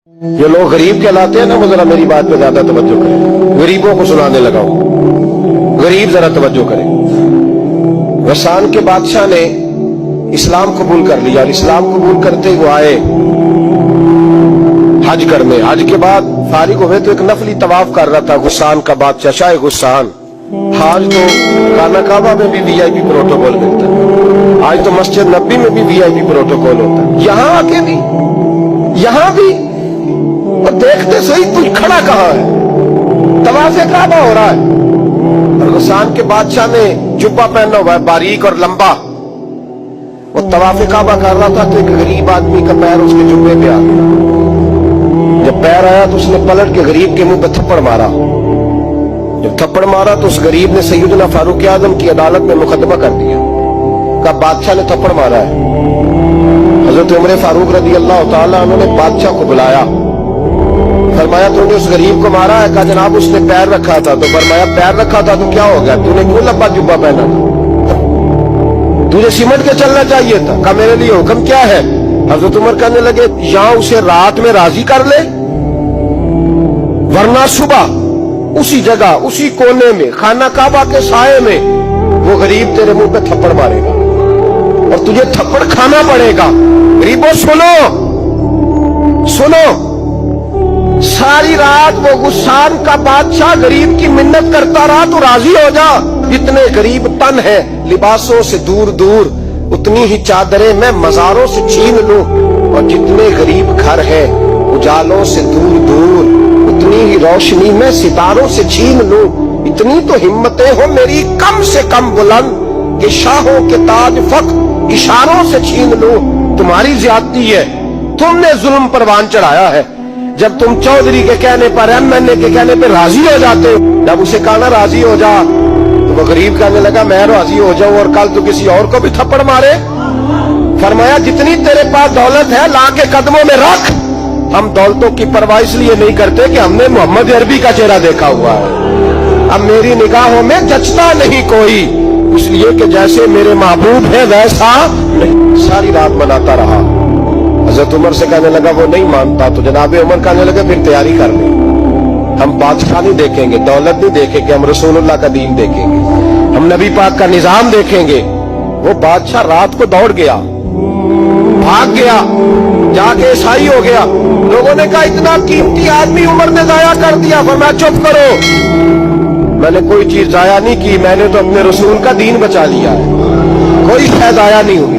یہ لوگ غریب کہلاتے ہیں نا، وہ ذرا میری بات پہ زیادہ توجہ کریں، غریبوں کو سنانے لگا ہوں، غریب ذرا توجہ کریں۔ غسان کے بادشاہ نے اسلام قبول کر لیا اور اسلام قبول کرتے ہی وہ آئے حج کرنے۔ حج کے بعد فارغ ہوئے تو ایک نفلی طواف کر رہا تھا غسان کا بادشاہ، شاہ غسان۔ آج تو خانہ کعبہ میں بھی وی آئی پی پروٹوکول ملتا ہے، آج تو مسجد نبی میں بھی وی آئی پی پروٹوکول ہوتا ہے، یہاں آ کے بھی، یہاں بھی اور دیکھتے صحیح تجھ کھڑا کہاں ہے، طواف کعبہ ہو رہا ہے اور غسان کے بادشاہ نے جبہ پہنا ہوا ہے باریک اور لمبا، وہ طواف کعبہ کر رہا تھا تو ایک غریب آدمی کا پیر اس کے جبے پہ آ گیا۔ جب پیر آیا تو اس نے پلٹ کے غریب کے منہ پہ تھپڑ مارا۔ جب تھپڑ مارا تو اس غریب نے سیدنا فاروق اعظم کی عدالت میں مقدمہ کر دیا، کہا بادشاہ نے تھپڑ مارا ہے۔ حضرت عمر فاروق رضی اللہ تعالیٰ عنہ نے بادشاہ کو بلایا، فرمایا تو نے اس غریب کو مارا ہے؟ کہا جناب اس نے پیر رکھا تھا۔ تو فرمایا پیر رکھا تھا تو کیا ہو گیا، تو نے کیوں لمبا جبہ پہنا تھا، تجھے سمٹ کے چلنا چاہیے تھا۔ کہا میرے لیے حکم کیا ہے؟ حضرت عمر کہنے لگے یہاں اسے رات میں راضی کر لے، ورنہ صبح اسی جگہ اسی کونے میں خانہ کعبہ کے سائے میں وہ غریب تیرے منہ پہ تھپڑ مارے گا اور تجھے تھپڑ کھانا پڑے گا۔ غریبوں سنو سنو، ساری رات وہ غسان کا بادشاہ غریب کی منت کرتا رہا تو راضی ہو جا۔ جتنے غریب تن ہیں لباسوں سے دور دور، اتنی ہی چادریں میں مزاروں سے چھین لوں، اور جتنے غریب گھر ہیں اجالوں سے دور دور، اتنی ہی روشنی میں ستاروں سے چھین لوں۔ اتنی تو ہمتیں ہو میری کم سے کم بلند کہ شاہوں کے تاج فخر اشاروں سے چھین لوں۔ تمہاری زیادتی ہے، تم نے ظلم پروان چڑھایا ہے۔ جب تم چودھری کے کہنے پر، ایم این اے کے کہنے پہ راضی ہو جاتے ہو، جب اسے کہا نا راضی ہو جا تو وہ غریب کہنے لگا میں راضی ہو جاؤں اور کل تو کسی اور کو بھی تھپڑ مارے۔ فرمایا جتنی تیرے پاس دولت ہے لا کے قدموں میں رکھ۔ ہم دولتوں کی پرواہ اس لیے نہیں کرتے کہ ہم نے محمد عربی کا چہرہ دیکھا ہوا ہے، اب میری نگاہوں میں جچتا نہیں کوئی، اس لیے کہ جیسے میرے محبوب ہے ویسا نہیں۔ ساری رات مناتا رہا۔ حضرت عمر سے کہنے لگا وہ نہیں مانتا، تو جناب عمر کہنے لگے پھر تیاری کر لیں، ہم بادشاہ نہیں دیکھیں گے، دولت نہیں دیکھیں گے، ہم رسول اللہ کا دین دیکھیں گے، ہم نبی پاک کا نظام دیکھیں گے۔ وہ بادشاہ رات کو دوڑ گیا، بھاگ گیا، جا کے عیسائی ہو گیا۔ لوگوں نے کہا اتنا قیمتی آدمی عمر نے ضائع کر دیا۔ فرمایا چپ کرو، میں نے کوئی چیز ضائع نہیں کی، میں نے تو اپنے رسول کا دین بچا لیا ہے، کوئی شے ضائع نہیں ہوئی۔